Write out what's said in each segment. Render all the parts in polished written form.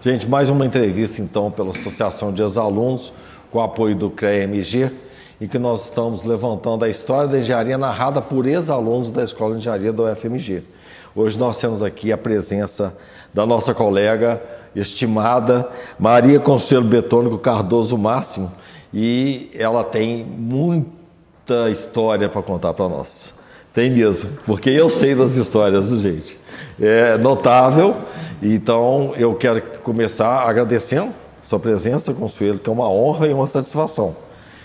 Gente, mais uma entrevista então pela Associação de Ex-Alunos, com o apoio do CREA-MG, em que nós estamos levantando a história da engenharia narrada por ex-alunos da Escola de Engenharia da UFMG. Hoje nós temos aqui a presença da nossa colega estimada Maria Consuelo Betônico Cardoso Máximo, e ela tem muita história para contar para nós. Tem mesmo, porque eu sei das histórias, gente. É notável, então eu quero começar agradecendo sua presença, Consuelo, que é uma honra e uma satisfação.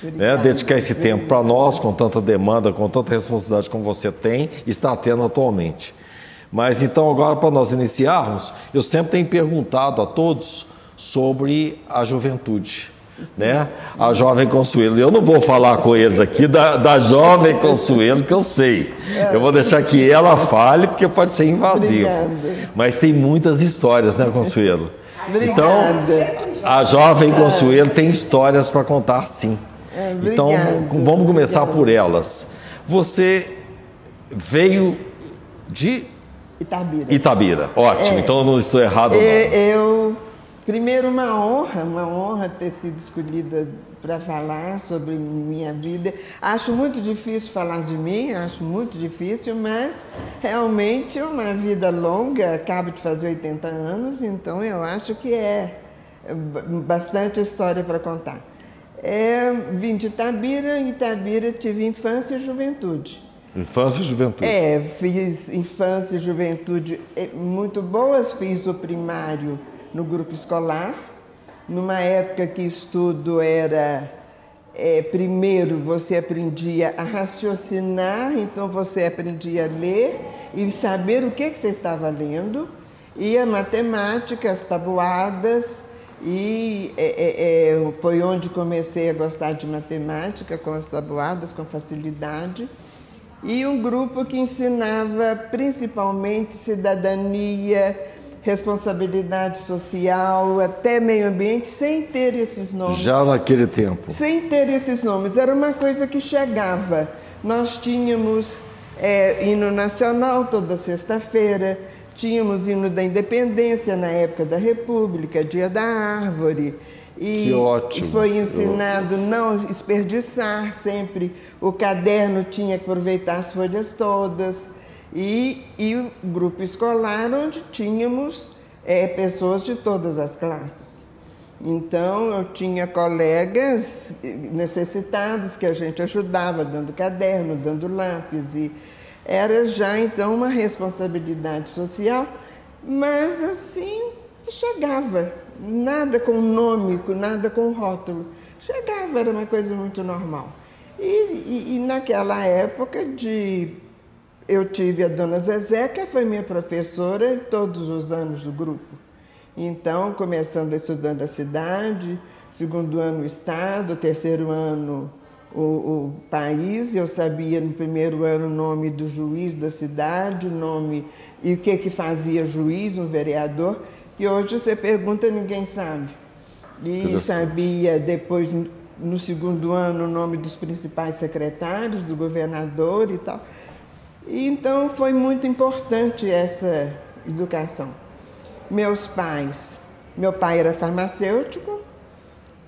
Né? Dedicar esse tempo para nós, com tanta demanda, com tanta responsabilidade como você tem e está tendo atualmente. Mas então agora, para nós iniciarmos, eu sempre tenho perguntado a todos sobre a juventude. Né? A jovem Consuelo. Eu não vou falar com eles aqui da jovem Consuelo, que eu sei. Eu vou deixar que ela fale, porque pode ser invasivo. Obrigada. Mas tem muitas histórias, né, Consuelo? Obrigada. Então, a jovem Consuelo tem histórias para contar, sim. Então, vamos começar por elas. Você veio de Itabira. Ótimo, então eu não estou errado, não. Primeiro, uma honra ter sido escolhida para falar sobre minha vida. Acho muito difícil falar de mim, acho muito difícil, mas realmente uma vida longa, acabo de fazer 80 anos, então eu acho que é bastante história para contar. Vim de Itabira tive infância e juventude. Infância e juventude. Fiz infância e juventude muito boas, fiz o primário no grupo escolar, numa época que estudo era, primeiro você aprendia a raciocinar, então você aprendia a ler e saber o que você estava lendo, e a matemática, as tabuadas, e foi onde comecei a gostar de matemática, com as tabuadas, com facilidade, e um grupo que ensinava principalmente cidadania, responsabilidade social, até meio ambiente, sem ter esses nomes. Já naquele tempo? Sem ter esses nomes. Era uma coisa que chegava. Nós tínhamos hino nacional toda sexta-feira, tínhamos hino da independência na época da República, Dia da Árvore. Que ótimo. E foi ensinado não desperdiçar sempre. O caderno tinha que aproveitar as folhas todas. E o grupo escolar, onde tínhamos pessoas de todas as classes. Então, eu tinha colegas necessitados que a gente ajudava, dando caderno, dando lápis. E era já, então, uma responsabilidade social, mas assim, chegava. Nada com nome, nada com rótulo. Chegava, era uma coisa muito normal. E naquela época eu tive a dona Zezé, que foi minha professora todos os anos do grupo. Então, começando estudando a cidade, segundo ano o estado, terceiro ano o país. Eu sabia no primeiro ano o nome do juiz da cidade, o nome e o que fazia juiz, um vereador, que hoje você pergunta, ninguém sabe. E sabia depois, no segundo ano, o nome dos principais secretários, do governador e tal. E então foi muito importante essa educação. Meu pai era farmacêutico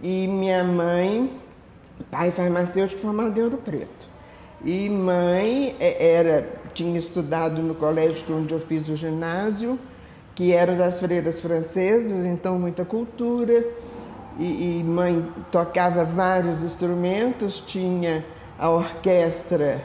e minha mãe, pai farmacêutico formado em Ouro Preto. E mãe tinha estudado no colégio onde eu fiz o ginásio, que era das freiras francesas, então muita cultura. E mãe tocava vários instrumentos, tinha a orquestra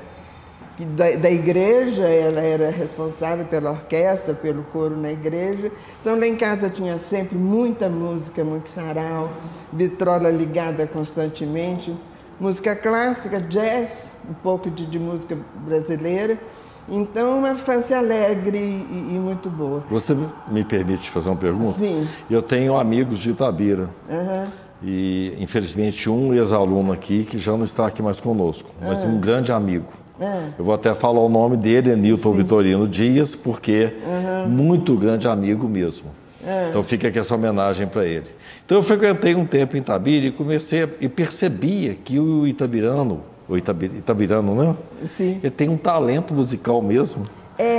da igreja, ela era responsável pela orquestra, pelo coro na igreja. Então lá em casa tinha sempre muita música, muito sarau, vitrola ligada constantemente, música clássica, jazz, um pouco de música brasileira. Então uma infância alegre e muito boa. Você me permite fazer uma pergunta? Sim. Eu tenho amigos de Itabira. E infelizmente um ex-aluno aqui que já não está aqui mais conosco, mas um grande amigo. Eu vou até falar o nome dele, Nilton Vitorino Dias, porque muito grande amigo mesmo. Então fica aqui essa homenagem para ele. Então eu frequentei um tempo em Itabira e percebia que o itabirano, né? Sim. Ele tem um talento musical mesmo.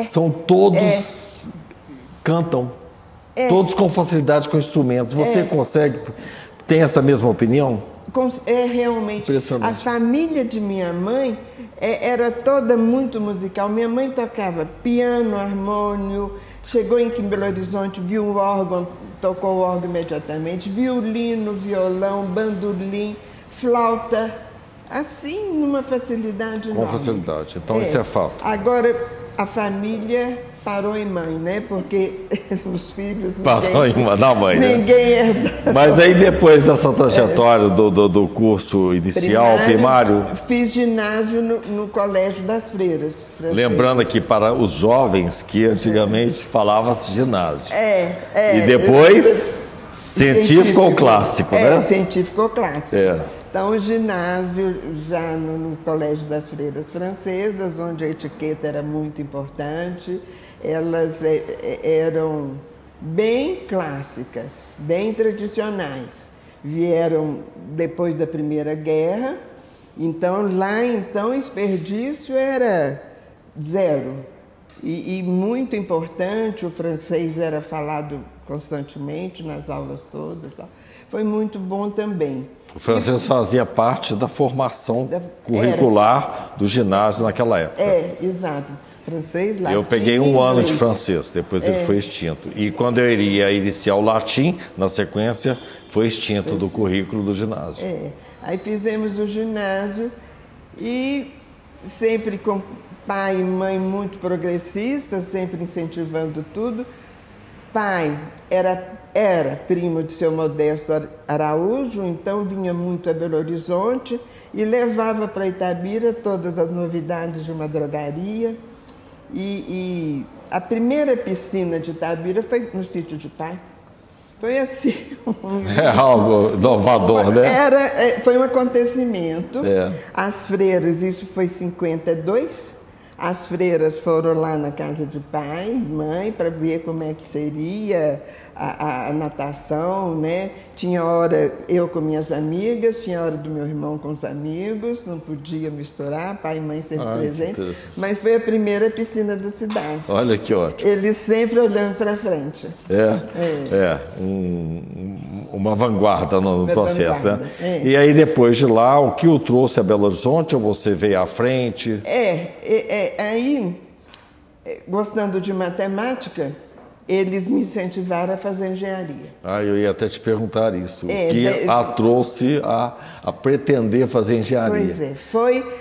São todos cantam. Todos com facilidade com instrumentos. Você consegue, tem essa mesma opinião? É realmente. A família de minha mãe era toda muito musical. Minha mãe tocava piano, harmônio, chegou em Belo Horizonte, viu o órgão, tocou o órgão imediatamente, violino, violão, bandolim, flauta, assim, numa facilidade enorme. Com facilidade, então isso é fato. Agora, a família parou em mãe, né? Porque os filhos... Parou em mãe, da mãe, ninguém herda. Mas aí depois dessa trajetória do curso inicial, primário... Fiz ginásio no Colégio das Freiras. Francesas. Lembrando aqui para os jovens que antigamente falava-se ginásio. E depois, científico ou clássico, né? Científico ou clássico. Então, o ginásio já no Colégio das Freiras Francesas, onde a etiqueta era muito importante, elas eram bem clássicas, bem tradicionais. Vieram depois da Primeira Guerra, então lá o desperdício era zero. E muito importante, o francês era falado constantemente nas aulas todas. Foi muito bom também. O francês fazia parte da formação curricular do ginásio naquela época. Exato. Francês, latim, eu peguei um ano de francês, depois ele foi extinto. E quando eu iria iniciar o latim, na sequência, foi extinto do currículo do ginásio. Aí fizemos o ginásio e sempre com pai e mãe muito progressistas, sempre incentivando tudo. Pai era primo de seu Modesto Araújo, então vinha muito a Belo Horizonte e levava para Itabira todas as novidades de uma drogaria. E a primeira piscina de Itabira foi no sítio de pai. Foi assim. Algo inovador, né? Foi um acontecimento. As freiras, isso foi em 52. As freiras foram lá na casa de pai, mãe, para ver como é que seria a natação, né? Tinha hora eu com minhas amigas, tinha hora do meu irmão com os amigos, não podia misturar, pai e mãe sempre presentes. Mas foi a primeira piscina da cidade. Olha que ótimo. Eles sempre olhando para frente. Uma vanguarda no processo, né? E aí depois de lá, o que o trouxe a Belo Horizonte, ou você veio à frente? Aí, gostando de matemática, eles me incentivaram a fazer engenharia. Eu ia até te perguntar isso. O que a trouxe a pretender fazer engenharia? Pois foi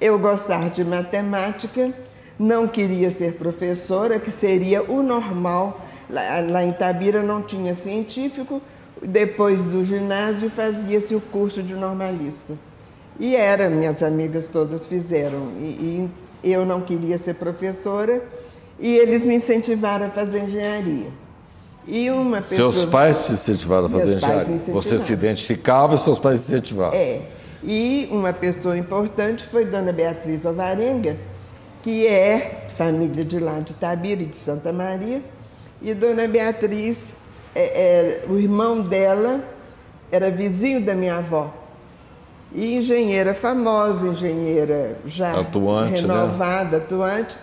eu gostar de matemática, não queria ser professora, que seria o normal. Lá em Itabira não tinha científico, depois do ginásio fazia-se o curso de normalista. E minhas amigas todas fizeram, e eu não queria ser professora, e eles me incentivaram a fazer engenharia. E uma pessoa... Seus pais te incentivaram a fazer engenharia? Você se identificava e seus pais se incentivaram? E uma pessoa importante foi Dona Beatriz Alvarenga, que é família de lá de Itabira e de Santa Maria. E Dona Beatriz, o irmão dela era vizinho da minha avó. E engenheira famosa, engenheira já atuante, renovada, né? Atuante.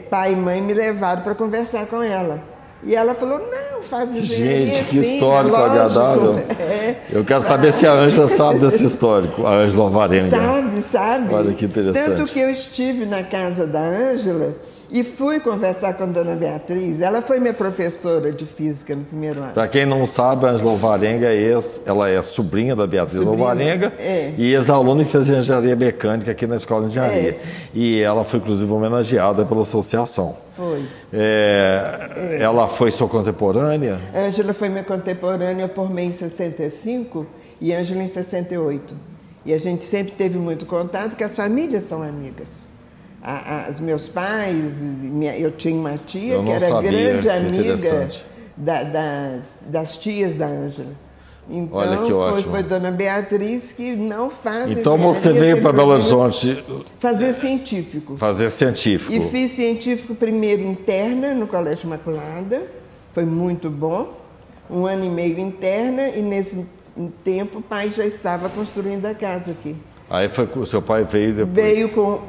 Pai e mãe me levaram para conversar com ela. E ela falou, não, faz engenharia. Gente, que histórico agradável. Eu quero saber se a Ângela sabe desse histórico, a Ângela Alvarenga. Sabe. Olha que interessante. Tanto que eu estive na casa da Ângela e fui conversar com a Dona Beatriz. Ela foi minha professora de física no primeiro ano. Para quem não sabe, a Ângela Alvarenga ela é sobrinha da Beatriz Alvarenga e ex-aluna e fez engenharia mecânica aqui na Escola de Engenharia. E ela foi, inclusive, homenageada pela associação. Foi. Ela foi sua contemporânea? Ângela foi minha contemporânea, eu formei em 65 e Ângela em 68. E a gente sempre teve muito contato, que as famílias são amigas. Os meus pais, eu tinha uma tia que era grande amiga das tias da Ângela. Então, olha que ótimo. Foi Dona Beatriz que não faz... Então você veio para Belo Horizonte... Fazer científico. Fazer científico. E fiz científico primeiro interna no Colégio Imaculada, foi muito bom. 1 ano e meio interna e nesse tempo o pai já estava construindo a casa aqui. Aí o seu pai veio depois? Veio com...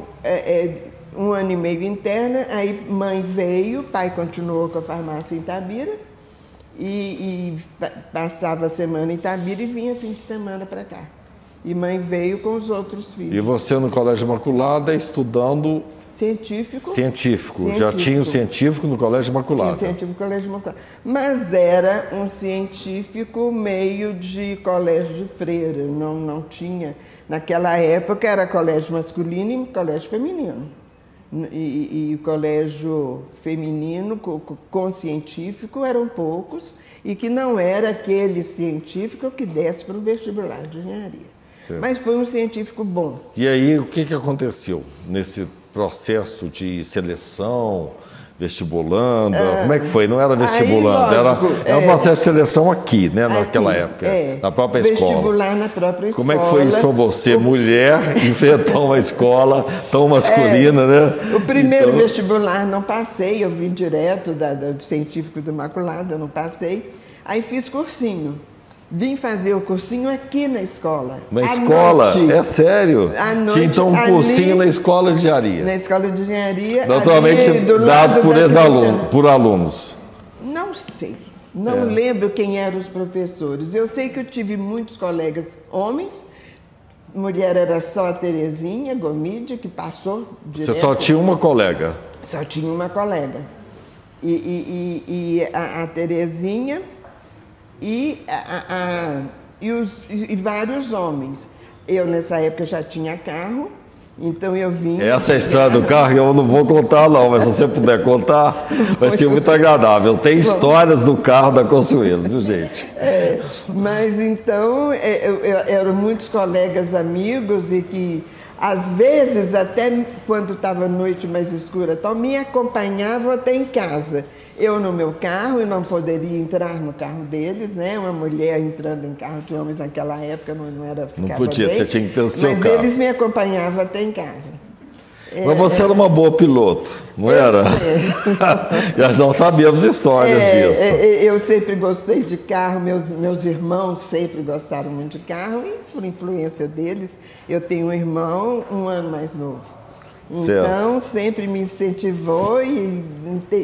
um ano e meio interna, aí mãe veio, pai continuou com a farmácia em Itabira, e passava a semana em Itabira e vinha fim de semana para cá. E mãe veio com os outros filhos. E você no Colégio Imaculada estudando... Científico. Já tinha o científico no Colégio Imaculada. Tinha científico no Colégio Imaculada. Mas era um científico meio de colégio de freira, não tinha... Naquela época era colégio masculino e colégio feminino. E o colégio feminino com científico eram poucos, e que não era aquele científico que desse para o vestibular de engenharia. Sim. Mas foi um científico bom. E aí, o que aconteceu nesse processo de seleção, vestibulanda? Como é que foi? Não era vestibulanda, era um processo de seleção aqui, né, naquela época, na própria escola. Vestibular na própria escola. Como é que foi isso para você, mulher, enfrentar uma escola tão masculina, né? O primeiro vestibular não passei, eu vim direto do científico do Imaculada, eu não passei. Aí fiz cursinho. Vim fazer o cursinho aqui na escola. Na escola? É sério? Tinha então um cursinho na escola de engenharia? Na escola de engenharia. Naturalmente dado por alunos. Não sei. Não lembro quem eram os professores. Eu sei que eu tive muitos colegas homens. Mulher era só a Terezinha Gomide, que passou direto. Você só tinha uma colega? Só tinha uma colega. E a Terezinha... E vários homens. Eu, nessa época, já tinha carro, então eu vim... Essa é a história do carro eu não vou contar, não, mas se você puder contar, vai ser muito agradável. Tem histórias do carro da Consuelo, viu, gente? Mas, então, eram muitos colegas amigos e que, às vezes, até quando estava noite mais escura, me acompanhavam até em casa. Eu no meu carro, eu não poderia entrar no carro deles, né? Uma mulher entrando em carro de homens naquela época não era... Não podia, você tinha que ter o seu carro. Mas eles me acompanhavam até em casa. Mas você era uma boa piloto, não era? Nós sabíamos histórias disso. Eu sempre gostei de carro, meus irmãos sempre gostaram muito de carro, e por influência deles, eu tenho um irmão 1 ano mais novo. Então, sempre me incentivou, e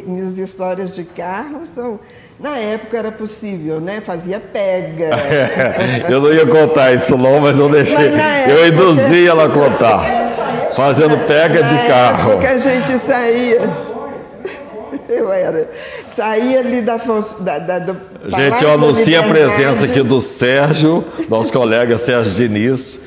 minhas histórias de carro são... Na época era possível, né? Fazia pega. Eu não ia contar isso não, mas eu deixei. Eu induzi ela a contar. Fazendo pega de carro. Na época a gente saía... Saía ali da gente, eu anuncio a presença aqui do Sérgio, nosso colega Sérgio Diniz.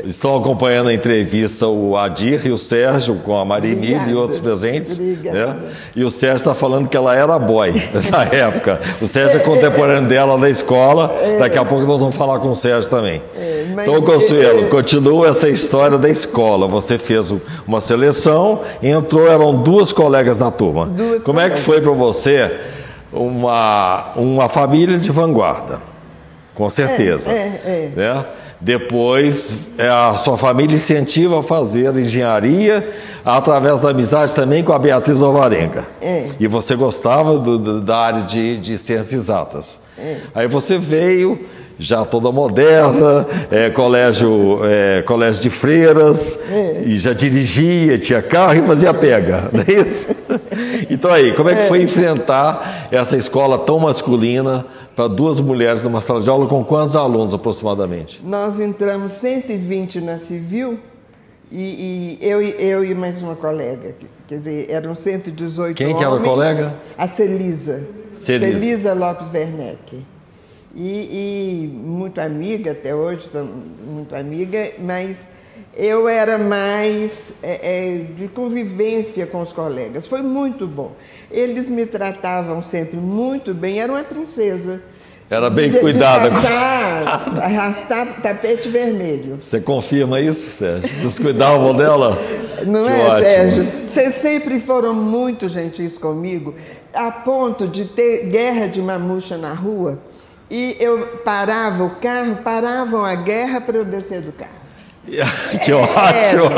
Estão acompanhando a entrevista o Adir e o Sérgio com a Maria Emília e outros presentes. Né? E o Sérgio está falando que ela era boy na época. O Sérgio é contemporâneo dela na escola. Daqui a pouco nós vamos falar com o Sérgio também. Então, Consuelo, continua essa história da escola. Você fez uma seleção, entrou, eram 2 colegas na turma. Como é que foi para você uma família de vanguarda? Com certeza. Né? Depois, a sua família incentiva a fazer engenharia através da amizade também com a Beatriz Alvarenga. E você gostava da área de ciências exatas. Aí você veio, já toda moderna, colégio de freiras, e já dirigia, tinha carro e fazia pega, não é isso? Então aí, como é que foi enfrentar essa escola tão masculina para 2 mulheres numa sala de aula com quantos alunos aproximadamente? Nós entramos 120 na civil, e eu e mais uma colega, quer dizer, eram 118 homens. Quem que era a colega? A Celisa Lopes Werneck. E muito amiga, até hoje, muito amiga, mas eu era mais de convivência com os colegas. Foi muito bom. Eles me tratavam sempre muito bem, era uma princesa. Era bem cuidada. Arrastar tapete vermelho. Você confirma isso, Sérgio? Vocês cuidavam dela? Não é, ótimo. Sérgio? Vocês sempre foram muito gentis comigo, a ponto de ter guerra de mamuxa na rua. E eu parava o carro, paravam a guerra para eu descer do carro. Que ótimo!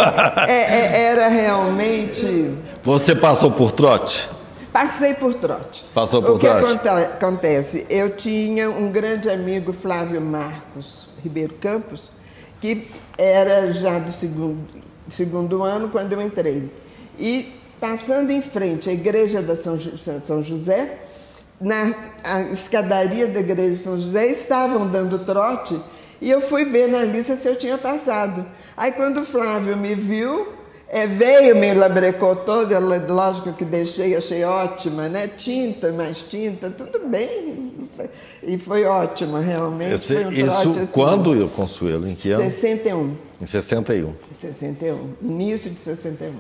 Era realmente... Você passou por trote? Passei por trote. Passou por trote? O que acontece? Eu tinha um grande amigo, Flávio Marcos Ribeiro Campos, que era já do segundo ano quando eu entrei. e passando em frente à igreja da São José, na escadaria da igreja de São José, estavam dando trote e eu fui ver na lista se eu tinha passado. Aí quando o Flávio me viu, veio, me labrecou toda, lógico que deixei, achei ótima, né? Tinta, mais tinta, tudo bem. E foi ótimo, realmente. Foi um trote, isso assim, quando, Consuelo? Em que ano? 61. Em 61. 61, início de 61.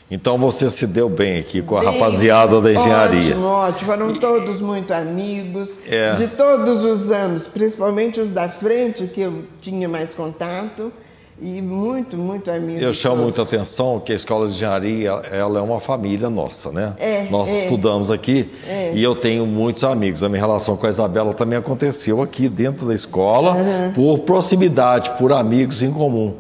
Então você se deu bem aqui com a rapaziada da engenharia. Ótimo, ótimo. Foram todos muito amigos, de todos os anos, principalmente os da frente, que eu tinha mais contato, e muito, muito amigos. Eu chamo muita atenção que a escola de engenharia, ela é uma família nossa, né? Nós estudamos aqui e eu tenho muitos amigos. A minha relação com a Isabela também aconteceu aqui dentro da escola, por proximidade, por amigos em comum.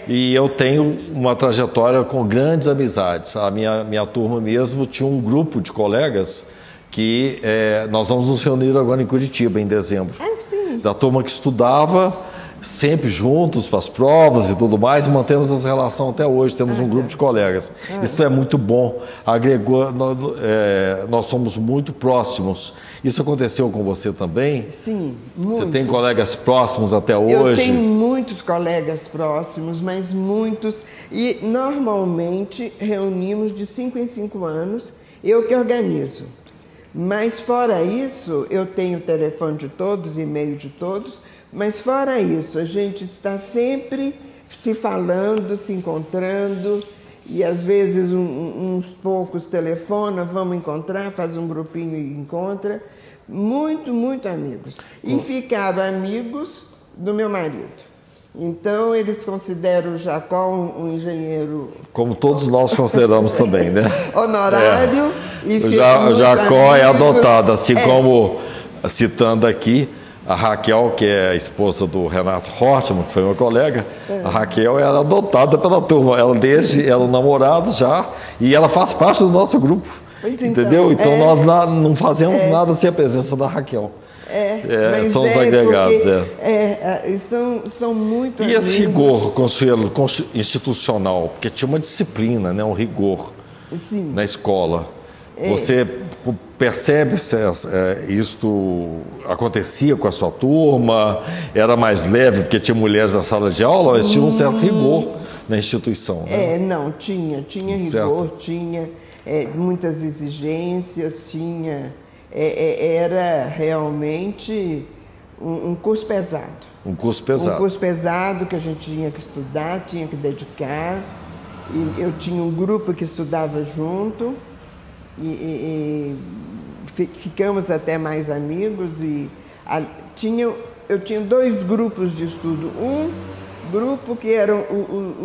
E eu tenho uma trajetória com grandes amizades. A minha turma mesmo tinha um grupo de colegas que nós vamos nos reunir agora em Curitiba, em dezembro. Da turma que estudava sempre juntos para as provas e tudo mais, e mantemos essa relação até hoje. Temos um grupo de colegas. Isso é muito bom. Agregou, nós somos muito próximos. Isso aconteceu com você também? Sim, muito. Você tem colegas próximos até hoje? Eu tenho muitos colegas próximos, mas muitos. E normalmente reunimos de 5 em 5 anos, eu que organizo. Mas fora isso, eu tenho o telefone de todos, e-mail de todos, mas fora isso, a gente está sempre se falando, se encontrando, e às vezes uns poucos telefonam, vamos encontrar, faz um grupinho e encontra. Muito, muito amigos. E ficaram amigos do meu marido. Então, eles consideram o Jacó um engenheiro... Como todos nós consideramos também, né? Honorário. E o Jacó é adotado, assim como, citando aqui, a Raquel, que é a esposa do Renato Hortman, que foi meu colega, a Raquel era adotada pela turma. Ela eram namorados já, e ela faz parte do nosso grupo. Entendeu? Então nós não fazemos nada sem a presença da Raquel. São os agregados. São muito E esse rigor, Consuelo, institucional, porque tinha uma disciplina, né, um rigor na escola. Você percebe se isto acontecia com a sua turma? Era mais leve porque tinha mulheres na sala de aula, mas tinha um certo rigor na instituição, né? Não, tinha rigor, tinha muitas exigências, era realmente um curso pesado. Um curso pesado. Um curso pesado que a gente tinha que estudar, tinha que dedicar. E eu tinha um grupo que estudava junto. E ficamos até mais amigos eu tinha 2 grupos de estudo. Um grupo que eram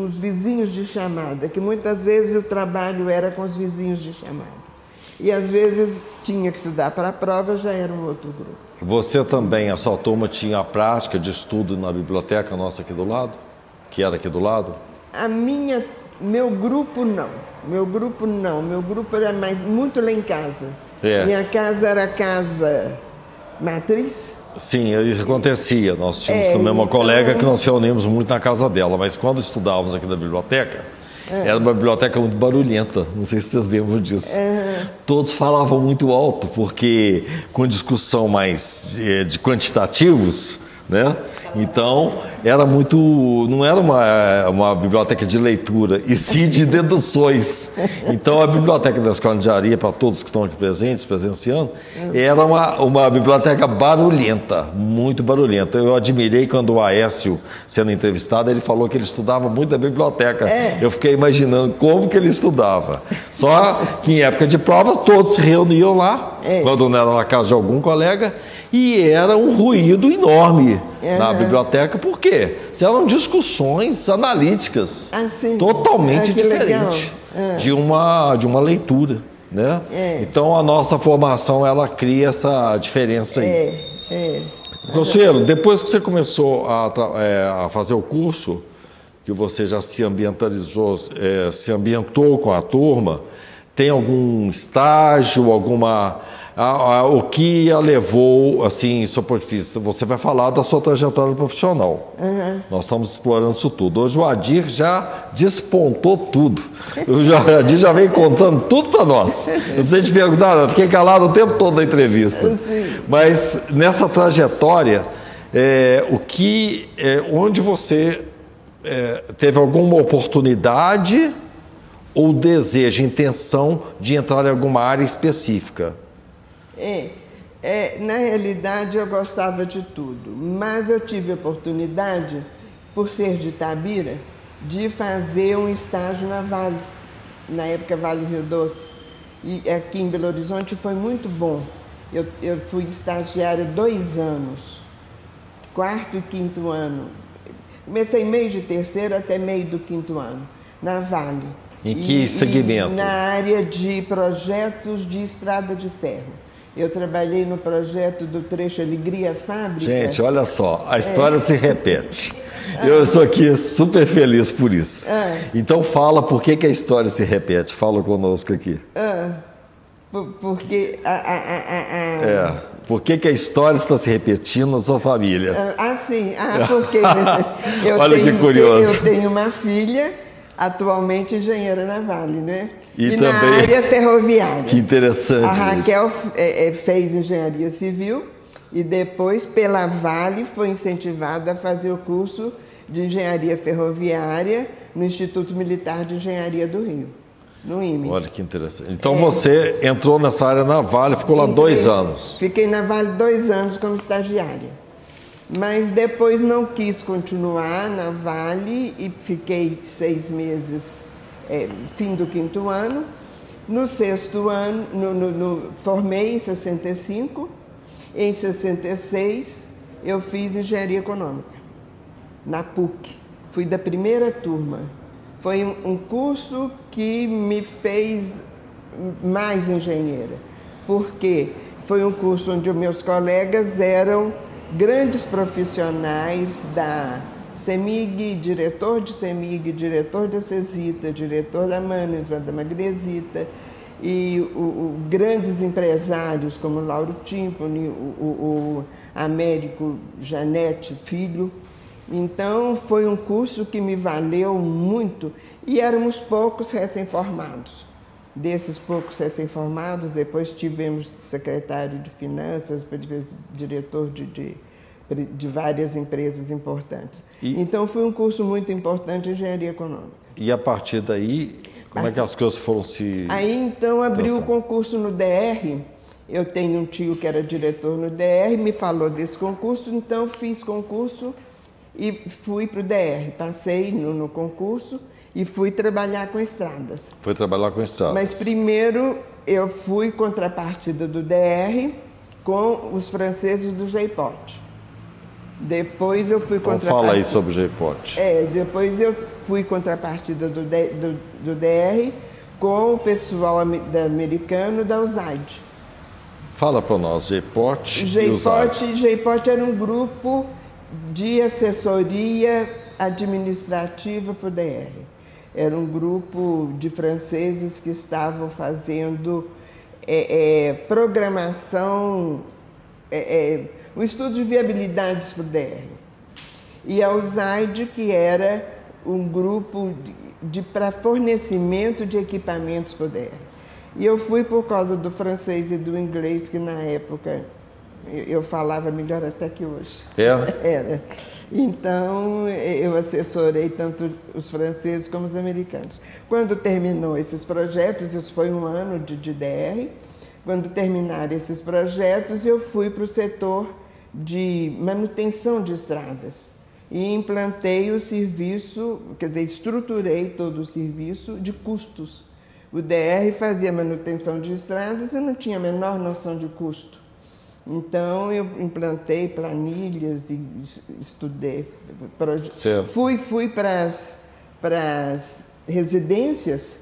os vizinhos de chamada, que muitas vezes o trabalho era com os vizinhos de chamada. E às vezes tinha que estudar para a prova, já era um outro grupo. Você também, a sua turma tinha a prática de estudo na biblioteca nossa aqui do lado? Que era aqui do lado? Meu grupo não. Meu grupo era muito lá em casa. Minha casa era a casa matriz. Sim, isso acontecia. Nós tínhamos também uma colega que nós reunimos muito na casa dela, mas quando estudávamos aqui na biblioteca, era uma biblioteca muito barulhenta. Não sei se vocês lembram disso. Todos falavam muito alto, porque com discussão mais de quantitativos, né? Então, não era uma biblioteca de leitura, e sim de deduções. Então, a biblioteca da Escola de Engenharia, para todos que estão aqui presentes, presenciando, era uma biblioteca barulhenta, muito barulhenta. Eu admirei quando o Aécio, sendo entrevistado, ele falou que ele estudava muito da biblioteca. Eu fiquei imaginando como que ele estudava. Só que em época de prova, todos se reuniam lá, quando não era na casa de algum colega, e era um ruído enorme na biblioteca. Por quê? Eram discussões analíticas totalmente diferentes de uma leitura, né? Então a nossa formação, ela cria essa diferença aí. Consuelo, depois que você começou a fazer o curso, que você já se ambientalizou, se ambientou com a turma, tem algum estágio, o que a levou, assim, do seu ponto de vista? Você vai falar da sua trajetória profissional. Nós estamos explorando isso tudo. Hoje o Adir já despontou tudo. O Adir já vem contando tudo para nós. Eu não sei te perguntar, eu fiquei calado o tempo todo da entrevista. Sim. Mas nessa trajetória, onde você teve alguma oportunidade ou desejo, intenção de entrar em alguma área específica? Na realidade, eu gostava de tudo, mas eu tive a oportunidade, por ser de Itabira, de fazer um estágio na Vale, na época Vale Rio Doce, e aqui em Belo Horizonte foi muito bom. Eu fui estagiária 2 anos, 4º e 5º ano. Comecei meio de 3º até meio do 5º ano, na Vale. Em que segmento? Na área de projetos de estrada de ferro. Eu trabalhei no projeto do trecho Alegria Fábrica. Gente, olha só, a história se repete. Eu estou aqui super feliz por isso. Então fala por que a história se repete. Fala conosco aqui. Porque por que a história está se repetindo na sua família? Porque olha que curioso. Eu tenho uma filha, atualmente engenheira na Vale, né? E também, na área ferroviária. Que interessante. A Raquel fez engenharia civil e depois, pela Vale, foi incentivada a fazer o curso de engenharia ferroviária no Instituto Militar de Engenharia do Rio, no IME. Olha que interessante. Então você entrou nessa área na Vale, ficou lá 2 anos. Fiquei na Vale 2 anos como estagiária. Mas depois não quis continuar na Vale e fiquei 6 meses, fim do 5º ano. No 6º ano, formei em 65, em 66 eu fiz engenharia econômica, na PUC. Fui da primeira turma. Foi um curso que me fez mais engenheira, porque foi um curso onde meus colegas eram grandes profissionais da CEMIG, diretor de CEMIG, diretor da CESITA, diretor da Mannesmann, da Magresita, e grandes empresários como Lauro Timponi, o Américo Janete Filho. Então foi um curso que me valeu muito e éramos poucos recém-formados. Desses poucos recém-formados, depois tivemos secretário de Finanças, diretor de várias empresas importantes. Então foi um curso muito importante, engenharia econômica. E a partir daí, como é que as coisas foram se... Aí então abriu o concurso no DR. Eu tenho um tio que era diretor no DR, me falou desse concurso, então fiz concurso e fui para o DR. Passei no concurso e fui trabalhar com estradas. Foi trabalhar com estradas. Mas primeiro eu fui contrapartida do DR com os franceses do JPOT. Depois eu fui contrapartida... Fala aí sobre o JPOT. Depois eu fui contrapartida do DR com o pessoal americano da USAID. Fala para nós, JPOT e USAID. JPOT era um grupo de assessoria administrativa para o DR. Era um grupo de franceses que estavam fazendo programação, um estudo de viabilidades para o DR. E a USAID, que era um grupo para fornecimento de equipamentos para o DR. E eu fui por causa do francês e do inglês, que na época eu falava melhor até que hoje. Era. Então, eu assessorei tanto os franceses como os americanos. Quando terminou esses projetos, isso foi um ano de DR, quando terminaram esses projetos, eu fui para o setor de manutenção de estradas e implantei o serviço, quer dizer, estruturei todo o serviço de custos. O DR fazia manutenção de estradas e não tinha a menor noção de custo. Então, eu implantei planilhas e estudei. Fui para as residências,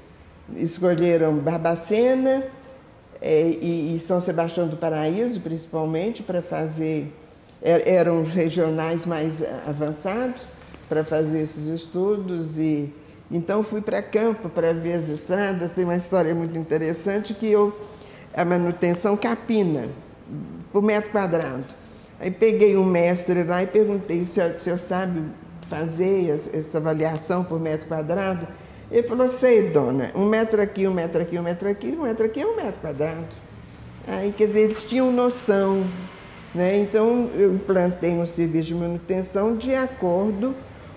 escolheram Barbacena e São Sebastião do Paraíso, principalmente, para fazer... Eram os regionais mais avançados para fazer esses estudos e Então fui para campo para ver as estradas. Tem uma história muito interessante que a manutenção capina por metro quadrado. Aí peguei um mestre lá e perguntei se o senhor sabe fazer essa avaliação por metro quadrado. Ele falou: sei, dona, 1 metro aqui, 1 metro aqui, 1 metro aqui, 1 metro aqui é 1 metro quadrado. Aí, quer dizer, eles tinham noção, né? Então eu implantei um serviço de manutenção de acordo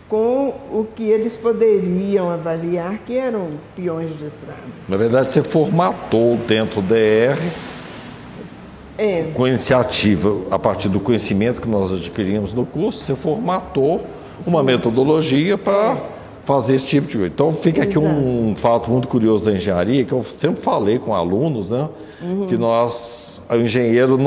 com o que eles poderiam avaliar, que eram peões de estrada. Na verdade, você formatou dentro do DR com iniciativa, a partir do conhecimento que nós adquirimos no curso, você formatou uma metodologia para fazer esse tipo de coisa. Então, fica aqui um fato muito curioso da engenharia, que eu sempre falei com alunos, né? Que o engenheiro,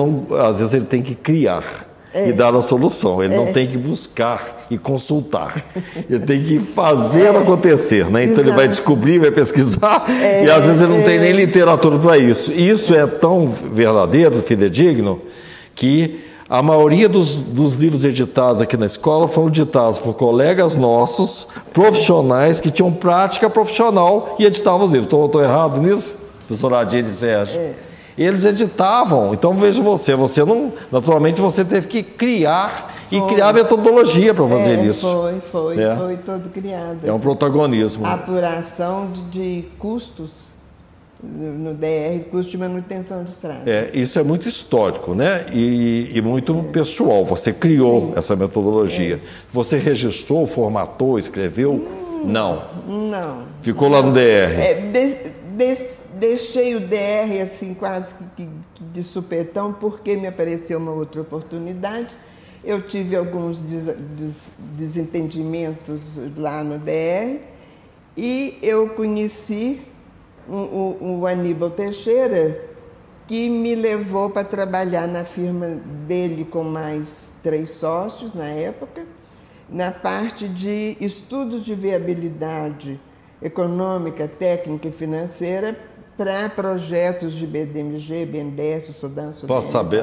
às vezes, ele tem que criar e dar a solução. Ele não tem que buscar e consultar. Ele tem que fazer acontecer, né? Então ele vai descobrir, vai pesquisar e às vezes ele não tem nem literatura para isso. E isso é tão verdadeiro, fidedigno, que a maioria dos livros editados aqui na escola foram editados por colegas nossos, profissionais, que tinham prática profissional e editavam os livros. Estou errado nisso, professor Adir e Sérgio? Eles editavam, então veja você não, naturalmente você teve que criar criar metodologia para fazer isso. Foi todo criado. É um protagonismo. A apuração de custos no DR, custo de manutenção de estrada. Isso é muito histórico, né? E muito pessoal. Você criou essa metodologia. Você registrou, formatou, escreveu? Não. Ficou lá no DR. Deixei o DR assim quase que de supetão, porque me apareceu uma outra oportunidade. Eu tive alguns desentendimentos lá no DR e eu conheci o Aníbal Teixeira, que me levou para trabalhar na firma dele com mais 3 sócios na época, na parte de estudos de viabilidade econômica, técnica e financeira para projetos de BDMG, BNDES, Sudan.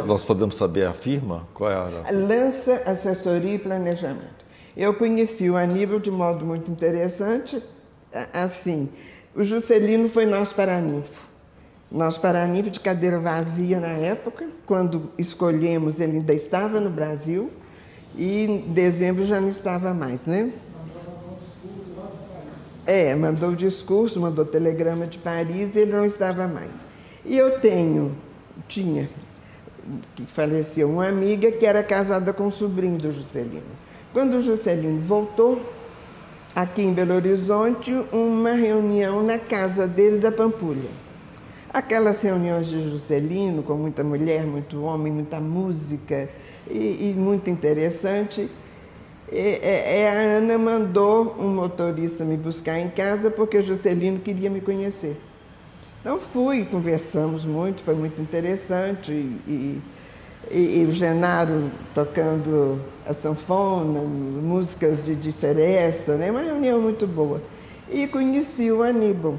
Nós podemos saber a firma? Qual é a firma? Lança Assessoria e Planejamento. Eu conheci o Aníbal de modo muito interessante, assim. O Juscelino foi nosso paraninfo de cadeira vazia na época. Quando escolhemos, ele ainda estava no Brasil e em dezembro já não estava mais, né? Mandou o discurso, mandou telegrama de Paris e ele não estava mais. E eu tinha, que faleceu, uma amiga que era casada com o sobrinho do Juscelino. Quando o Juscelino voltou, aqui em Belo Horizonte, uma reunião na casa dele da Pampulha. Aquelas reuniões de Juscelino, com muita mulher, muito homem, muita música, e muito interessante. A Ana mandou um motorista me buscar em casa porque o Juscelino queria me conhecer. Então fui, conversamos muito, foi muito interessante. E o Genaro tocando a sanfona, músicas de seresta, né? Uma reunião muito boa. E conheci o Aníbal.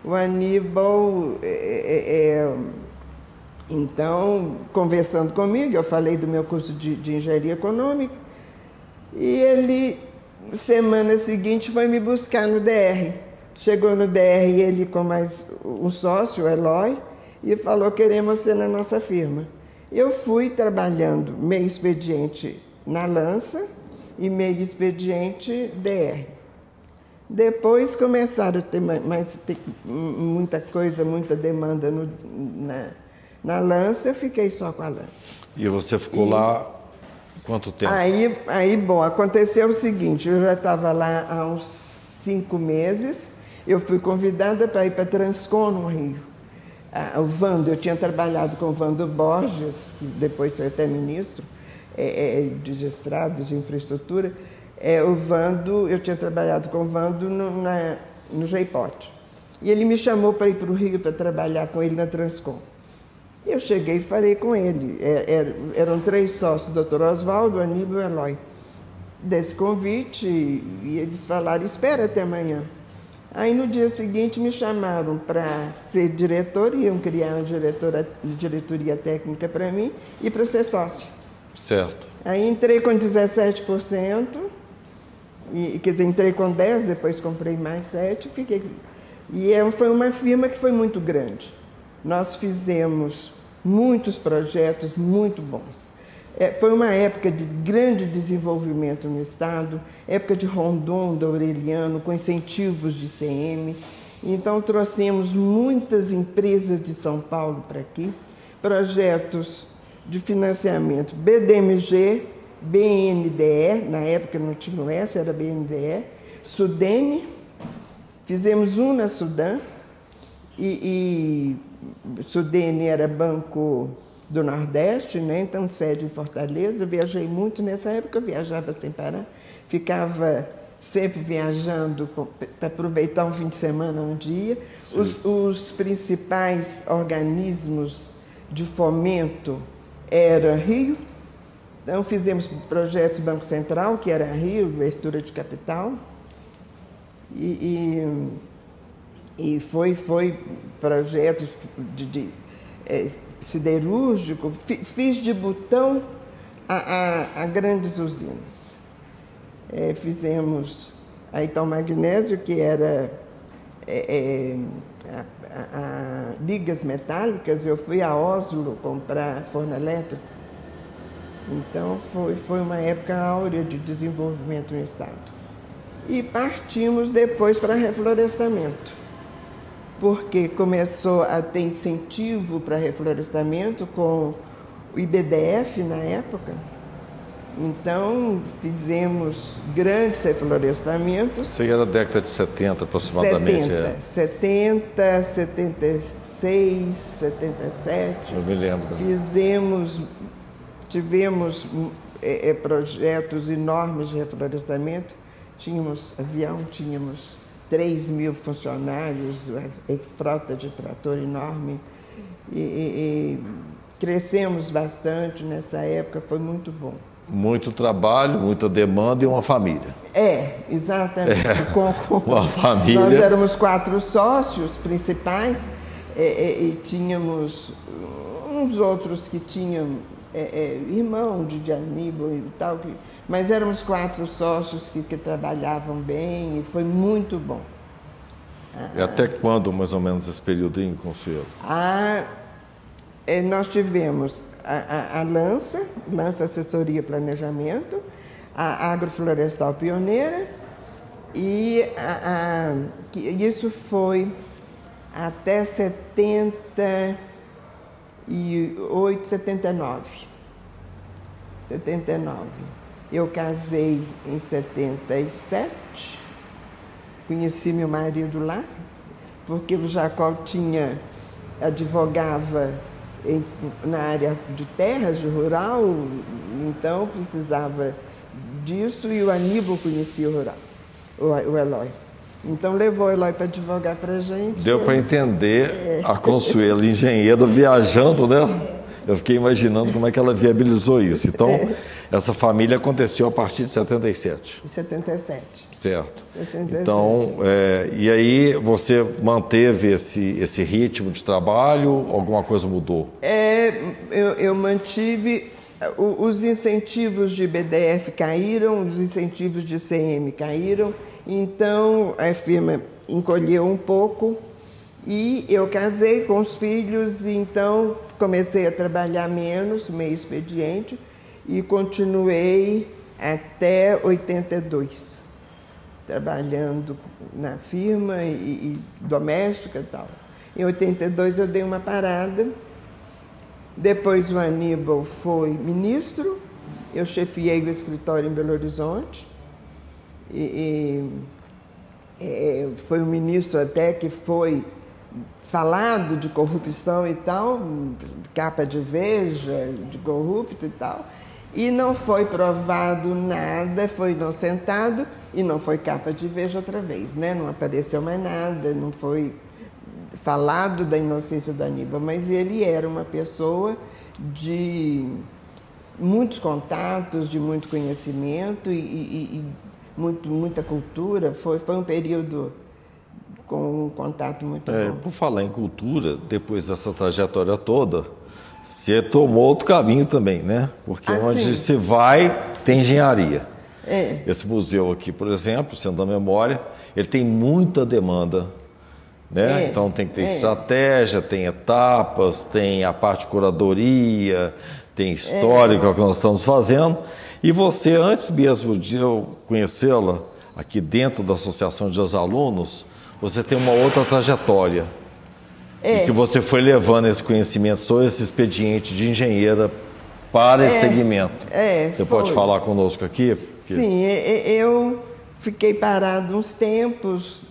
O Aníbal, então, conversando comigo, eu falei do meu curso de engenharia econômica, e ele, semana seguinte, foi me buscar no DR. Chegou no DR ele com mais um sócio, o Eloy, e falou: queremos você na nossa firma. Eu fui trabalhando meio expediente na Lança e meio expediente DR. Depois começaram a ter muita coisa, muita demanda na Lança, eu fiquei só com a Lança. E você ficou lá quanto tempo? Bom, aconteceu o seguinte, eu já estava lá há uns 5 meses, eu fui convidada para ir para Transcom, no Rio. O Vando, eu tinha trabalhado com o Vando Borges, que depois foi até ministro de estradas, de infraestrutura. O Vando, eu tinha trabalhado com o Vando no JPOT. E ele me chamou para ir para o Rio para trabalhar com ele na Transcom. Eu cheguei e falei com ele. Eram 3 sócios, o Dr. Oswaldo, o Aníbal e o Eloy, desse convite, e eles falaram: espera até amanhã. Aí no dia seguinte me chamaram para ser diretor, iam criar uma diretoria técnica para mim e para ser sócio. Certo. Aí entrei com 17%, Quer dizer, entrei com 10, depois comprei mais 7, fiquei. E foi uma firma que foi muito grande. Nós fizemos muitos projetos muito bons. Foi uma época de grande desenvolvimento no Estado, época de Rondon, da Aureliano, com incentivos de ICM. Então, trouxemos muitas empresas de São Paulo para aqui, projetos de financiamento BDMG, BNDE, na época não tinha o S, era BNDE, Sudene, fizemos um na Sudã, e Sudene era Banco do Nordeste, né? Então sede em Fortaleza. Eu viajei muito nessa época, eu viajava sem parar, ficava sempre viajando para aproveitar um fim de semana, um dia. Os principais organismos de fomento eram Rio, então fizemos projetos Banco Central, que era Rio, abertura de capital, e foi projetos de siderúrgico, fiz de Butão a grandes usinas. Fizemos a Ital Magnésio, que era ligas metálicas. Eu fui a Oslo comprar forno elétrico. Então foi uma época áurea de desenvolvimento no Estado. E partimos depois para reflorestamento, porque começou a ter incentivo para reflorestamento com o IBDF na época. Então, fizemos grandes reflorestamentos. Isso aí era da década de 70, aproximadamente. 70, 76, 77. Eu me lembro. Tivemos projetos enormes de reflorestamento. Tínhamos avião, tínhamos 3.000 funcionários, frota de trator enorme. E crescemos bastante nessa época, foi muito bom. Muito trabalho, muita demanda e uma família. Exatamente. Uma família. Nós éramos 4 sócios principais e tínhamos uns outros que tinham irmão de Aníbal e tal, mas éramos 4 sócios que trabalhavam bem e foi muito bom. E até quando, mais ou menos, esse período em Consuelo? Nós tivemos a Lança Assessoria e Planejamento, a Agroflorestal Pioneira, e isso foi até 78, 79. Eu casei em 77, conheci meu marido lá, porque o Jacó advogava na área de terras, de rural, então precisava disso, e o Aníbal conhecia o rural, o Eloy. Então levou o Eloy para advogar para a gente. Deu para entender a Consuelo, engenheira, viajando, né? Eu fiquei imaginando como é que ela viabilizou isso. Então, essa família aconteceu a partir de 77. 77. Certo. 77. Então, e aí você manteve esse ritmo de trabalho? Alguma coisa mudou? Eu mantive. Os incentivos de BDF caíram, os incentivos de CM caíram, então a firma encolheu um pouco e eu casei com os filhos, então comecei a trabalhar menos, meio expediente, e continuei até 82, trabalhando na firma e doméstica e tal. Em 82 eu dei uma parada. Depois o Aníbal foi ministro, eu chefiei o escritório em Belo Horizonte, foi um ministro até que foi falado de corrupção e tal, capa de Veja, de corrupto e tal, e não foi provado nada, foi inocentado e não foi capa de Veja outra vez, né? Não apareceu mais nada, não foi falado da inocência do Aníbal, mas ele era uma pessoa de muitos contatos, de muito conhecimento e muita cultura. Foi um período com um contato muito bom. Por falar em cultura, depois dessa trajetória toda, você tomou outro caminho também, né? Porque onde se vai, tem engenharia. Esse museu aqui, por exemplo, Centro da Memória, ele tem muita demanda, né? Então tem que ter estratégia, tem etapas, tem a parte de curadoria, tem histórica, que nós estamos fazendo. E você, antes mesmo de eu conhecê-la, aqui dentro da Associação de Ex-Alunos, você tem uma outra trajetória. E que você foi levando esse conhecimento sobre esse expediente de engenheira para esse segmento. Você pode falar conosco aqui? Porque... Sim, eu fiquei parado uns tempos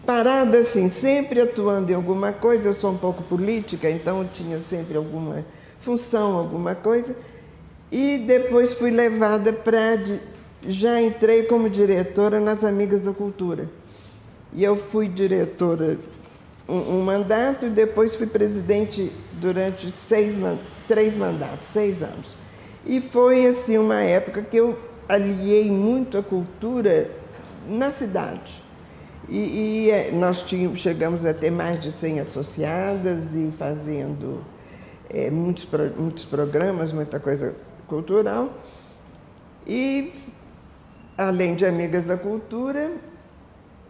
parada assim, sempre atuando em alguma coisa. Eu sou um pouco política, então eu tinha sempre alguma função, alguma coisa. E depois fui levada para... Já entrei como diretora nas Amigas da Cultura. E eu fui diretora um mandato e depois fui presidente durante 6 mandatos, 6 anos. E foi assim uma época que eu aliei muito a cultura na cidade. Nós chegamos a ter mais de 100 associadas e fazendo muitos programas, muita coisa cultural. E, além de Amigas da Cultura,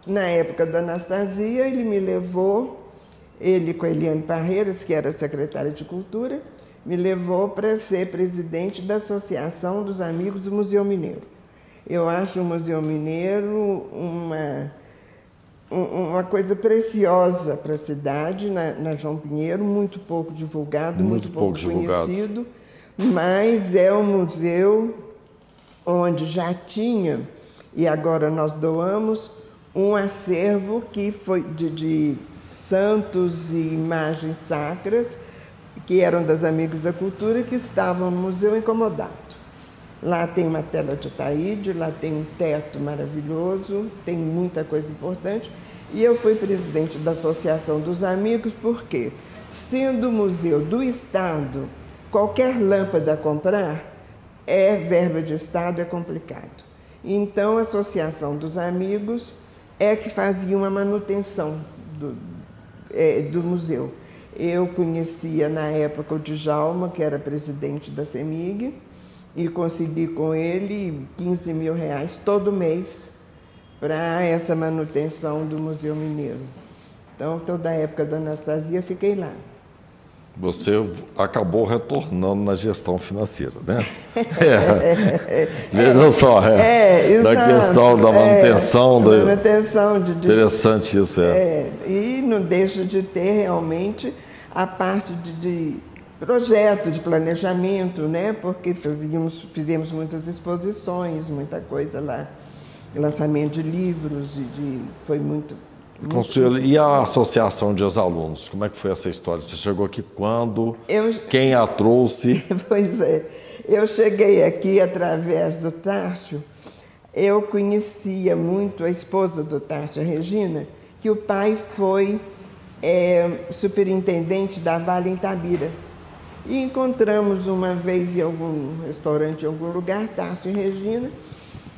na época da Anastasia, ele me levou, ele com a Eliane Parreiras, que era secretária de Cultura, me levou para ser presidente da Associação dos Amigos do Museu Mineiro. Eu acho o Museu Mineiro uma coisa preciosa para a cidade, na João Pinheiro, muito pouco divulgado, muito pouco conhecido, mas é um museu onde já tinha, e agora nós doamos, um acervo que foi de santos e imagens sacras, que eram das Amigas da Cultura, que estavam no museu incomodado. Lá tem uma tela de Taíde, lá tem um teto maravilhoso, tem muita coisa importante. E eu fui presidente da Associação dos Amigos, porque, sendo museu do Estado, qualquer lâmpada a comprar é verba de Estado, é complicado. Então, a Associação dos Amigos é que fazia uma manutenção do museu. Eu conhecia, na época, o Djalma, que era presidente da CEMIG, e consegui com ele 15 mil reais todo mês para essa manutenção do Museu Mineiro. Então, toda a época da Anastasia, fiquei lá. Você acabou retornando na gestão financeira, né? Veja só, da questão da manutenção. Interessante isso, E não deixa de ter realmente a parte de projeto, de planejamento, né? Porque fizemos muitas exposições, muita coisa lá, lançamento de livros, foi muito... E a Associação de Ex-Alunos, como é que foi essa história? Você chegou aqui quando? Quem a trouxe? Pois é, eu cheguei aqui através do Tárcio. Eu conhecia muito a esposa do Tárcio, a Regina, que o pai foi superintendente da Vale em Itabira. E encontramos uma vez em algum restaurante, em algum lugar, Tárcio e Regina,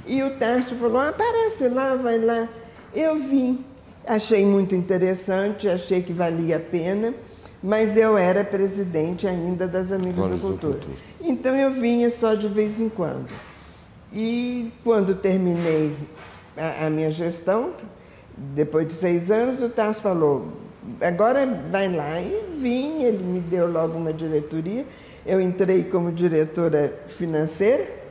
e o Tárcio falou, aparece lá, vai lá. Eu vim. Achei muito interessante, achei que valia a pena, mas eu era presidente ainda das Amigas da Cultura. Então eu vinha só de vez em quando. E quando terminei a minha gestão, depois de 6 anos, o Tárcio falou, agora vai lá. E vim, ele me deu logo uma diretoria. Eu entrei como diretora financeira,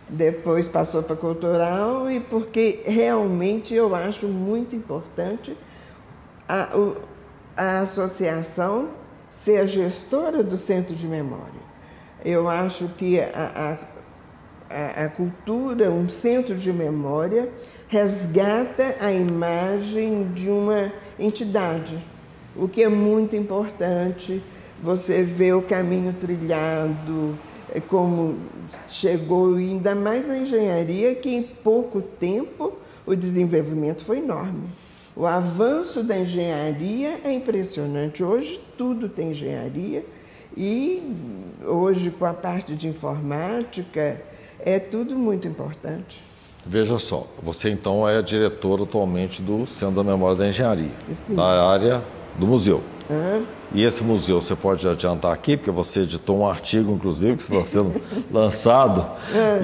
depois passou para cultural, e porque realmente eu acho muito importante a associação ser a gestora do centro de memória. Eu acho que a cultura, um centro de memória, resgata a imagem de uma entidade, o que é muito importante. Você vê o caminho trilhado, como chegou, ainda mais na engenharia, que em pouco tempo o desenvolvimento foi enorme. O avanço da engenharia é impressionante. Hoje tudo tem engenharia e hoje com a parte de informática é tudo muito importante. Veja só, você então é diretora atualmente do Centro da Memória da Engenharia, Sim. na área do museu. E esse museu, você pode adiantar aqui, porque você editou um artigo, inclusive, que está sendo lançado,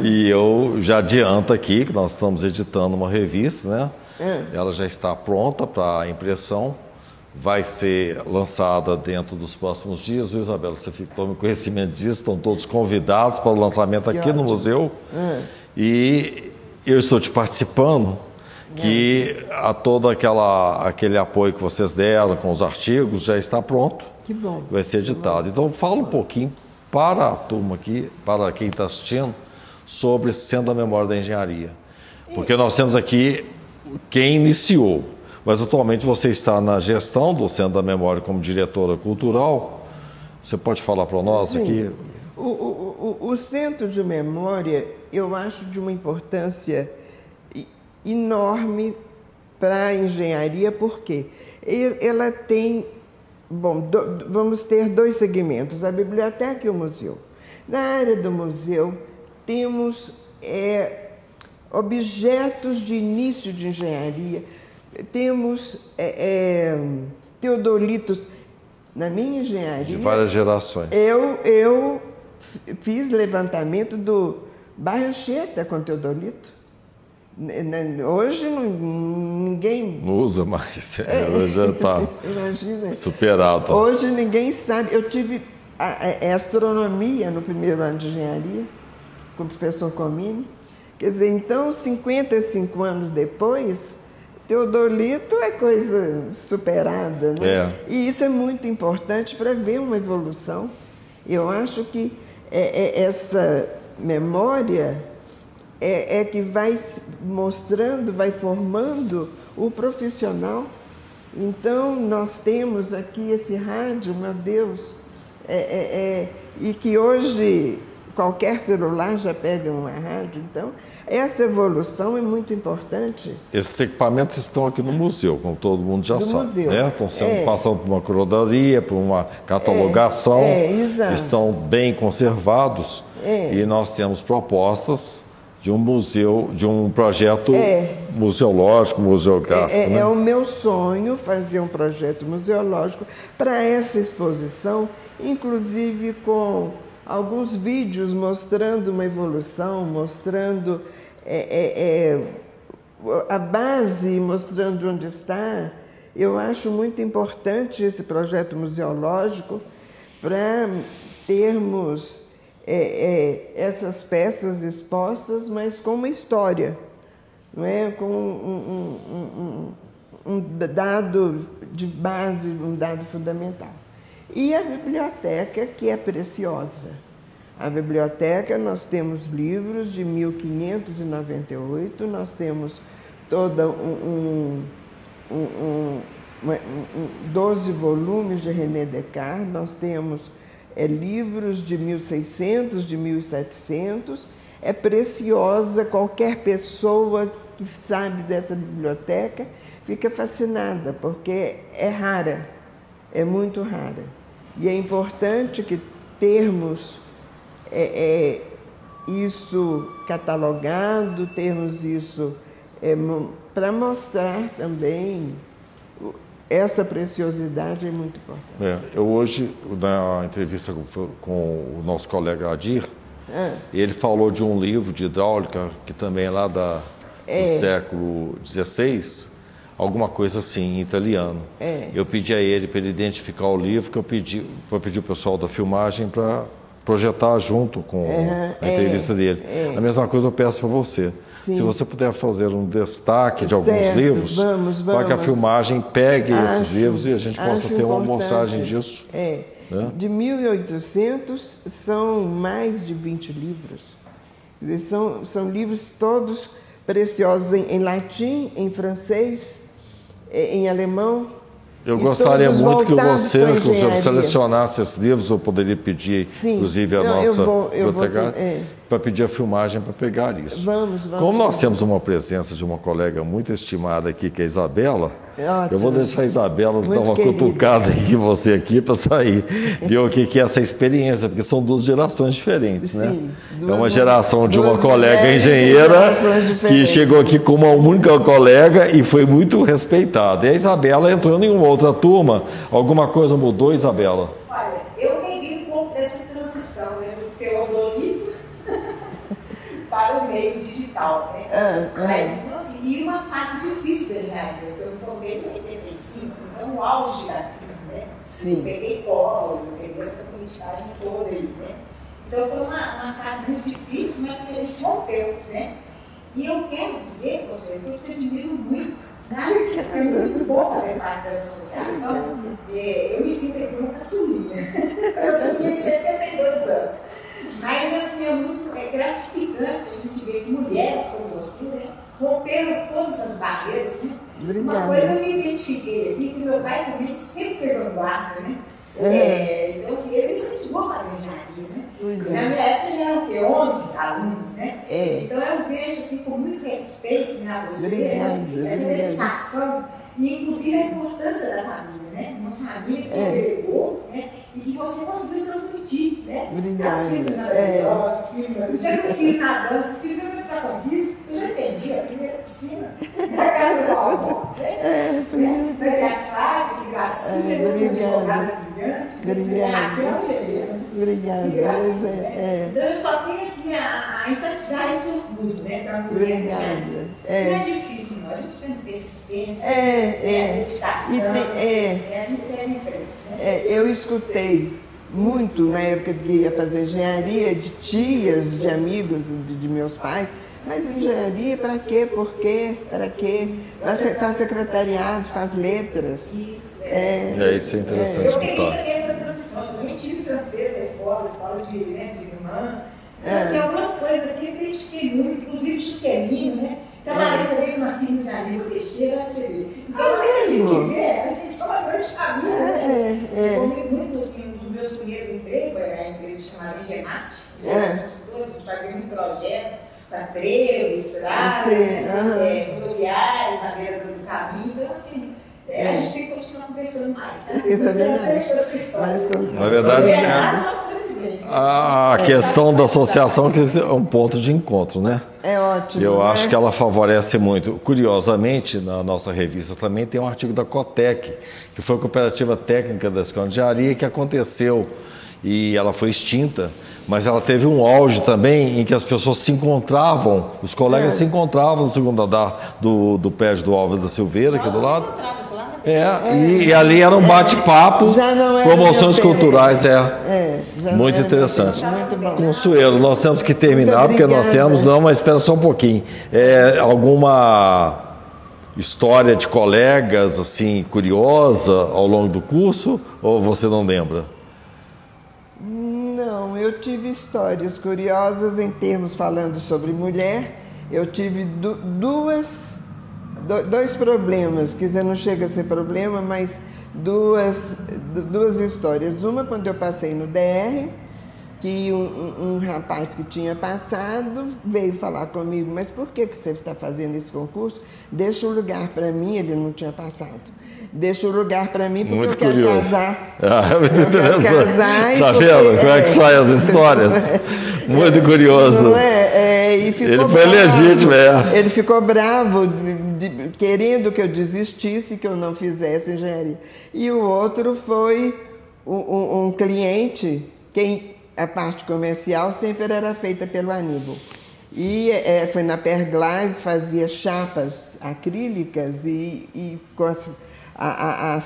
e eu já adianto aqui que nós estamos editando uma revista, né? Ela já está pronta para impressão, vai ser lançada dentro dos próximos dias, viu, Isabela? Você tome conhecimento disso, estão todos convidados para o lançamento aqui no museu, e eu estou te participando, que a todo aquele apoio que vocês deram com os artigos já está pronto. Que bom. Vai ser editado. Então fala um pouquinho para a turma aqui, para quem está assistindo, sobre Centro da Memória da Engenharia. Porque nós temos aqui quem iniciou, mas atualmente você está na gestão do Centro da Memória como diretora cultural. Você pode falar para nós aqui? O Centro de Memória, eu acho de uma importância enorme para a engenharia, porque ela tem, vamos ter dois segmentos, a biblioteca e o museu. Na área do museu, temos objetos de início de engenharia, temos teodolitos. Na minha engenharia... De várias gerações. Eu fiz levantamento do bairro Anchieta com teodolito. Hoje ninguém... Não usa mais, já está superado. Hoje ninguém sabe. Eu tive astronomia no primeiro ano de engenharia, com o professor Comini. Quer dizer, então, 55 anos depois, teodolito é coisa superada, né? E isso é muito importante para ver uma evolução. Eu acho que essa memória que vai mostrando, vai formando o profissional. Então, nós temos aqui esse rádio, meu Deus, e que hoje qualquer celular já pega uma rádio. Então, essa evolução é muito importante. Esses equipamentos estão aqui no museu, como todo mundo já sabe. Museu. Né? Estão passando por uma curadoria, por uma catalogação, estão bem conservados e nós temos propostas de um museu, de um projeto museológico, museográfico. É o meu sonho fazer um projeto museológico para essa exposição, inclusive com alguns vídeos mostrando uma evolução, mostrando a base, mostrando onde está. Eu acho muito importante esse projeto museológico para termos essas peças expostas, mas com uma história, não é? Com um dado de base, um dado fundamental. E a biblioteca, que é preciosa. A biblioteca, nós temos livros de 1598, nós temos toda 12 volumes de René Descartes, nós temos livros de 1600, de 1700. É preciosa, qualquer pessoa que sabe dessa biblioteca fica fascinada, porque é rara, é muito rara. E é importante que termos isso catalogado, termos isso para mostrar também. Essa preciosidade é muito importante. Eu hoje, na entrevista com o nosso colega Adir, ele falou de um livro de hidráulica, que também é lá do século XVI, alguma coisa assim, em italiano. Eu pedi a ele para ele identificar o livro, que eu pedi o pessoal da filmagem para projetar junto com a entrevista dele. A mesma coisa eu peço para você. Sim. Se você puder fazer um destaque de alguns livros, para que a filmagem pegue esses livros e a gente possa ter uma mostragem disso. Né? De 1800 são mais de 20 livros. Quer dizer, são livros todos preciosos em latim, em francês, em alemão. Eu gostaria muito que você selecionasse esses livros, eu poderia pedir, inclusive, a nossa bibliotecária, para pedir a filmagem para pegar isso. Vamos. Como nós temos uma presença de uma colega muito estimada aqui, que é a Isabela, eu vou deixar a Isabela dar uma cutucada em você aqui para sair, ver o que é essa experiência, porque são duas gerações diferentes, né? É uma geração de uma colega engenheira que chegou aqui como uma única colega e foi muito respeitada. E a Isabela entrou em uma outra turma, alguma coisa mudou, Isabela? Olha, eu peguei um pouco dessa transição, né, do teodolito para o meio digital, né? Mas, então, assim, e uma fase difícil da engenharia. Eu me formei em 85, então o auge da crise, né? Sim. Eu peguei colo, eu peguei essa politicagem toda aí, né? Então foi uma fase muito difícil, mas que a gente rompeu, né? E eu quero dizer, professor, que eu te admiro muito, sabe? É muito bom fazer parte dessa associação. Eu me sinto aqui uma caçulinha. Caçulinha de 62 anos. Mas, assim, é muito gratificante a gente ver que mulheres como você, né, romperam todas as barreiras, né? Obrigada. Uma coisa eu me identifiquei aqui, que meu pai também sempre foi vanguarda, né? Então, assim, ele incentivou a fazer engenharia, né? Na minha época já eram o quê? 11 alunos, né? Então eu vejo, assim, com muito respeito na você, né? Essa dedicação e, inclusive, a importância da família, né? Uma família que agregou, né? E que você conseguiu transmitir, né? As filhas maravilhosas, o filho nadando, o filho de educação física, eu já entendi a primeira piscina na casa do avô, né? Mas é a Flávia, que gracinha, que advogada brilhante, Raquel Gereira. Obrigada. Então eu só tenho aqui a enfatizar esse orgulho, né? Da mulher. Não é difícil, não. A gente tem persistência, dedicação, a gente segue em frente. Né? Eu escutei muito na época que ia fazer engenharia de tias, de amigos de meus pais. Mas engenharia para quê? Por quê? Para quê? Faz secretariado, faz letras. Isso é interessante eu peguei escutar. também essa transição. Eu também tive francês da escola de irmã. Então, assim, algumas coisas aqui eu me identifiquei muito, inclusive Juscelino, né? Trabalhei também com uma firma de Aníbal Teixeira, então, a gente vê, a gente é uma grande família, Eu formei muito, assim, um dos meus primeiros empregos, a empresa chamada Ingemate, consultora, a gente fazia muito projeto para trevo, estradas, rodoviárias, na beira do caminho, então, assim, a gente tem que continuar conversando mais. Eu também acho. Na verdade, a questão da associação é um ponto de encontro, né? É ótimo. Eu acho que ela favorece muito. Curiosamente, na nossa revista também tem um artigo da Cotec, que foi a Cooperativa Técnica da Escola de Engenharia, que aconteceu e ela foi extinta, mas ela teve um auge também em que as pessoas se encontravam, os colegas se encontravam no segundo andar do prédio do Álvaro da Silveira, aqui do lado. E ali era um bate-papo, promoções culturais, muito interessante. Muito bom. Consuelo, nós temos que terminar, porque nós temos, mas espera só um pouquinho. Alguma história de colegas, assim, curiosa ao longo do curso, ou você não lembra? Não, eu tive histórias curiosas em termos falando sobre mulher. Eu tive dois problemas, quer dizer, não chega a ser problema, mas duas histórias. Uma, quando eu passei no DR, que um rapaz que tinha passado veio falar comigo, mas por que você está fazendo esse concurso? Deixa um lugar para mim, ele não tinha passado. Deixa o lugar para mim, porque muito eu quero curioso. casar. Muito interessante. Tá vendo como é que saem as histórias? Muito curioso. Não é? E ficou ele foi legítimo, Ele ficou bravo, querendo que eu desistisse, que eu não fizesse engenharia. E o outro foi um cliente, a parte comercial sempre era feita pelo Aníbal. E foi na Perglass, fazia chapas acrílicas e com as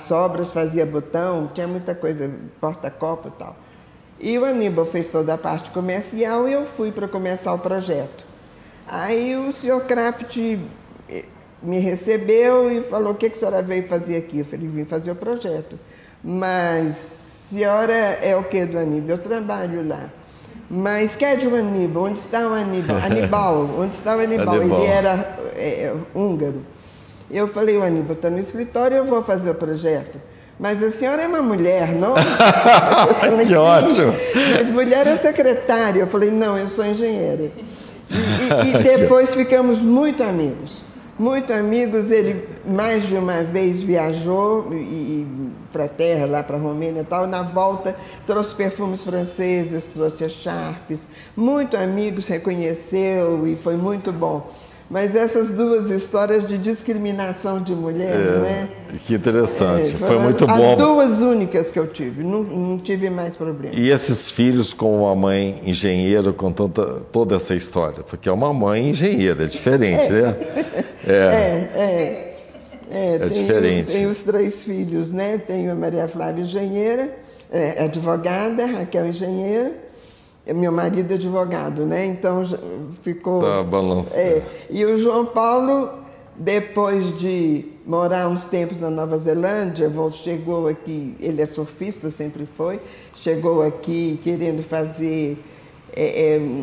sobras fazia botão, tinha muita coisa, porta-copo e tal. E o Aníbal fez toda a parte comercial e eu fui para começar o projeto. Aí o senhor Kraft me recebeu e falou: o que a senhora veio fazer aqui? Eu falei: vim fazer o projeto. Mas a senhora é o que do Aníbal? Eu trabalho lá. Mas cadê o Aníbal? Onde está o Aníbal? Onde está o Aníbal? Ele era húngaro. Eu falei: o Aníbal está no escritório, eu vou fazer o projeto. Mas a senhora é uma mulher, não? Eu falei: que ótimo! Mas mulher é secretária. Eu falei: não, eu sou engenheira. E depois ficamos muito amigos. Muito amigos. Ele mais de uma vez viajou para a terra, lá para a Romênia e tal. Na volta trouxe perfumes franceses, trouxe as Sharps. Muito amigos, reconheceu e foi muito bom. Mas essas duas histórias de discriminação de mulher, não é? Que interessante, foi muito bom. As duas únicas que eu tive, não tive mais problema. E esses filhos com uma mãe engenheira, com toda essa história? Porque é uma mãe engenheira, é diferente, né? É diferente. Tenho os 3 filhos, né? Tenho a Maria Flávia engenheira, advogada, Raquel engenheira, meu marido é advogado, né? Então ficou... Tá balançando. E o João Paulo, depois de morar uns tempos na Nova Zelândia, chegou aqui, ele é surfista, sempre foi, chegou aqui querendo fazer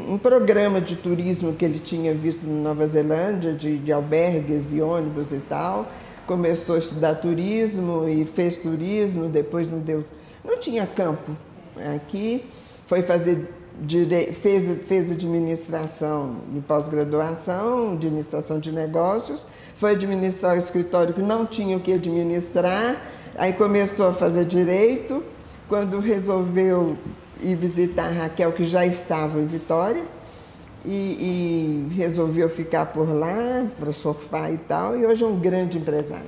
um programa de turismo que ele tinha visto na Nova Zelândia, de albergues e ônibus e tal. Começou a estudar turismo e fez turismo, depois não tinha campo aqui, foi fazer fez administração de pós-graduação, administração de negócios, foi administrar o escritório que não tinha o que administrar, aí começou a fazer direito, quando resolveu ir visitar a Raquel, que já estava em Vitória, e resolveu ficar por lá para surfar e tal, e hoje é um grande empresário.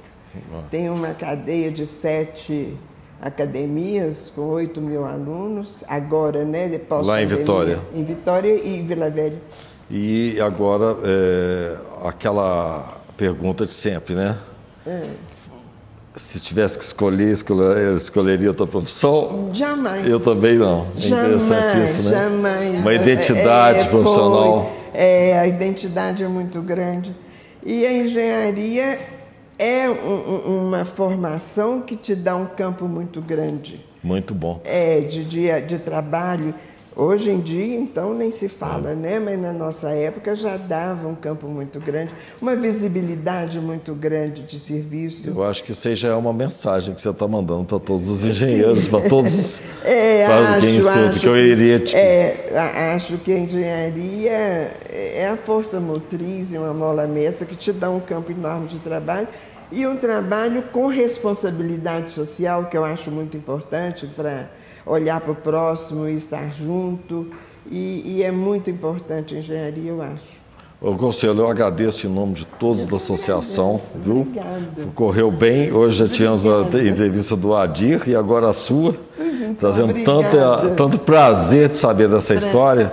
Tem uma cadeia de 7 academias com 8 mil alunos, agora, né? Lá em Vitória. Em Vitória e Vila Velha. E agora, aquela pergunta de sempre, né? Se tivesse que escolher, eu escolheria outra profissão? Jamais. Eu também não. É interessante isso, né? Jamais. Uma identidade profissional. A identidade é muito grande. E a engenharia é uma formação que te dá um campo muito grande. Muito bom. De trabalho. Hoje em dia, então, nem se fala, né? Mas na nossa época já dava um campo muito grande, uma visibilidade muito grande de serviço. Eu acho que isso já é uma mensagem que você está mandando para todos os engenheiros, para todos para quem escuta, que eu iria acho que a engenharia é a força motriz e uma mola mestra que te dá um campo enorme de trabalho e um trabalho com responsabilidade social, que eu acho muito importante para olhar para o próximo e estar junto, e é muito importante a engenharia, eu acho. Ô, Conselho, eu agradeço em nome de todos da associação, viu? Obrigada. Correu bem, hoje já tínhamos a entrevista do Adir e agora a sua, trazendo tanto prazer de saber dessa história.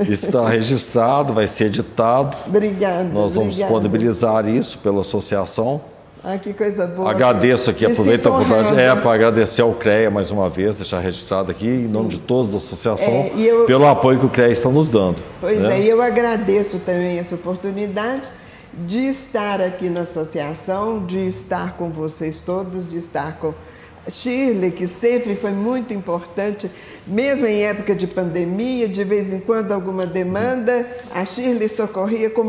Está registrado, vai ser editado. Obrigada. Nós vamos disponibilizar isso pela associação. Que coisa boa. Agradeço aqui, aproveito a oportunidade para agradecer ao CREA mais uma vez, deixar registrado aqui, em nome de todos da associação, pelo apoio que o CREA está nos dando. Pois e eu agradeço também essa oportunidade de estar aqui na associação, de estar com vocês todos, de estar com Shirley, que sempre foi muito importante, mesmo em época de pandemia, de vez em quando alguma demanda, a Shirley socorria com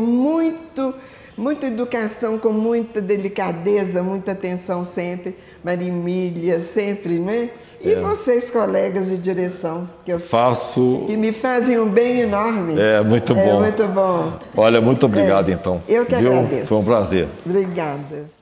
muita educação, com muita delicadeza, muita atenção sempre. Maria Emília, sempre, né? E vocês, colegas de direção, que me fazem um bem enorme. Muito bom. Muito bom. Olha, muito obrigado então. Eu que agradeço. Foi um prazer. Obrigada.